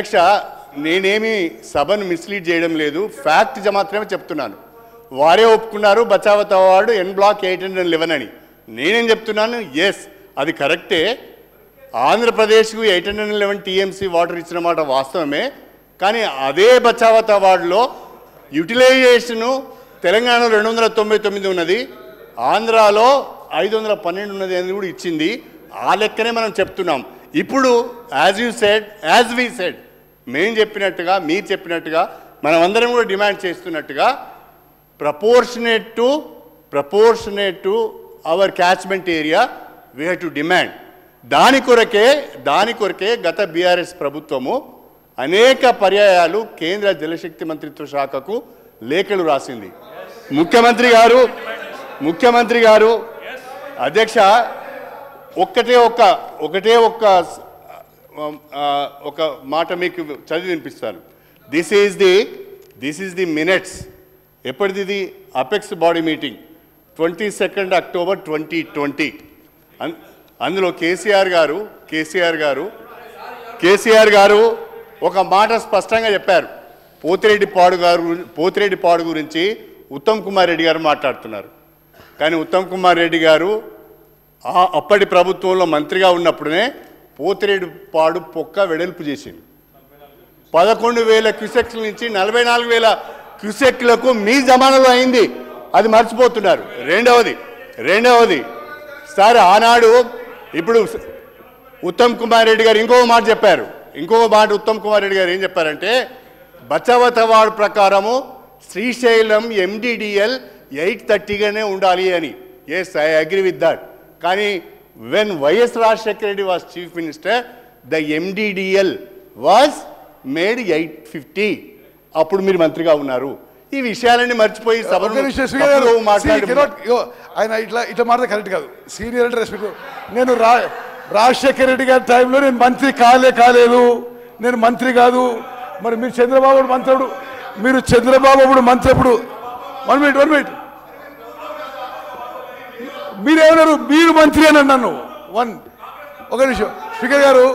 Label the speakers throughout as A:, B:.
A: అధ్యక్ష, నేనేమి సభను మిస్లీడ్ చేయడం లేదు, ఫ్యాక్ట్ మాత్రమే చెప్తున్నాను. వారే ఒప్పుకున్నారు బచావత్ అవార్డు ఎన్ బ్లాక్ 811 అని. నేనేం చెప్తున్నాను, ఎస్ అది కరెక్టే, ఆంధ్రప్రదేశ్కు 811 టీఎంసీ వాటర్ ఇచ్చిన మాట వాస్తవమే. కానీ అదే బచావత్ అవార్డులో యూటిలైజేషను తెలంగాణలో 299 ఉన్నది, ఆంధ్రాలో 512 ఉన్నది అని కూడా ఇచ్చింది. ఆ లెక్కనే మనం చెప్తున్నాం. ఇప్పుడు యాజ్ వి సెడ్ మేము చెప్పినట్టుగా మీరు చెప్పినట్టుగా మనమందరం కూడా డిమాండ్ చేస్తున్నట్టుగా proportionate to our catchment area we have to demand. దాని కొరకే గత బీఆర్ఎస్ ప్రభుత్వము అనేక పర్యాయాలు కేంద్ర జలశక్తి మంత్రిత్వ శాఖకు లేఖలు రాసింది. ముఖ్యమంత్రి గారు అధ్యక్ష ఒకటే ఒక మాట మీకు చదివి వినిపిస్తాను. This is the minutes. ఎప్పటిది ఇది? Apex body meeting 22 October 2020. అందులో కేసీఆర్ గారు ఒక మాట స్పష్టంగా చెప్పారు. పోతిరెడ్డిపాడు గురించి ఉత్తమ్ కుమార్ రెడ్డి గారు మాట్లాడుతున్నారు. కానీ ఉత్తమ్ కుమార్ రెడ్డి గారు అప్పటి ప్రభుత్వంలో మంత్రిగా ఉన్నప్పుడే పోతిరెడ్డిపాడు పొక్క వెడల్పు చేసింది. 11,000 క్యూసెక్ల నుంచి 44,000 క్యూసెక్లకు మీ జమానాలో అయింది. అది మర్చిపోతున్నారు. రెండవది సార్ ఆనాడు ఇప్పుడు ఉత్తమ్ కుమార్ రెడ్డి గారు ఇంకొక మాట ఉత్తమ్ కుమార్ రెడ్డి గారు ఏం చెప్పారంటే బచావత్ అవార్డు ప్రకారము శ్రీశైలం MDDL 830గానే ఉండాలి అని. Yes, I agree with that. కానీ when YS Rajasekhara Reddy was chief minister the MDDL was made 850. అప్పుడు మీరు మంత్రిగా ఉన్నారు. ఈ విషయాలన్నీ మర్చిపోయి
B: ఆయన ఇట్లా మాట కరెక్ట్ కాదు. సీనియర్ అంటే రెస్పెక్ట్. నేను రాజశేఖర రెడ్డి గారి టైంలో నేను మంత్రి కాలేదు, నేను మంత్రి కాదు. మరి మీరు చంద్రబాబు మంత్రుడు, మీరు చంద్రబాబు మంత్రి ఎప్పుడు? 1 మినిట్ మీరేమన్నారు? మీరు మంత్రి అని అన్నాను. ఒక నిమిషం స్పీకర్ గారు.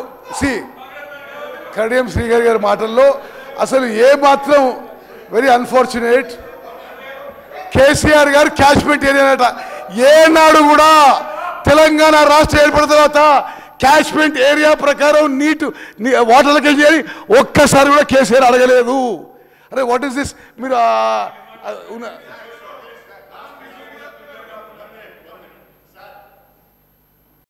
B: కడియం శ్రీగారి గారి మాటల్లో అసలు ఏ మాత్రం వెరీ అన్ఫార్చునేట్. కేసీఆర్ గారు క్యాచ్మెంట్ ఏరియానట. ఏనాడు కూడా తెలంగాణ రాష్ట్రం ఏర్పడిన తర్వాత క్యాచ్మెంట్ ఏరియా ప్రకారం వాటర్లకి వెళ్ళి ఒక్కసారి కూడా కేసీఆర్ అడగలేదు. అరే వాట్ ఈస్ దిస్? మీరు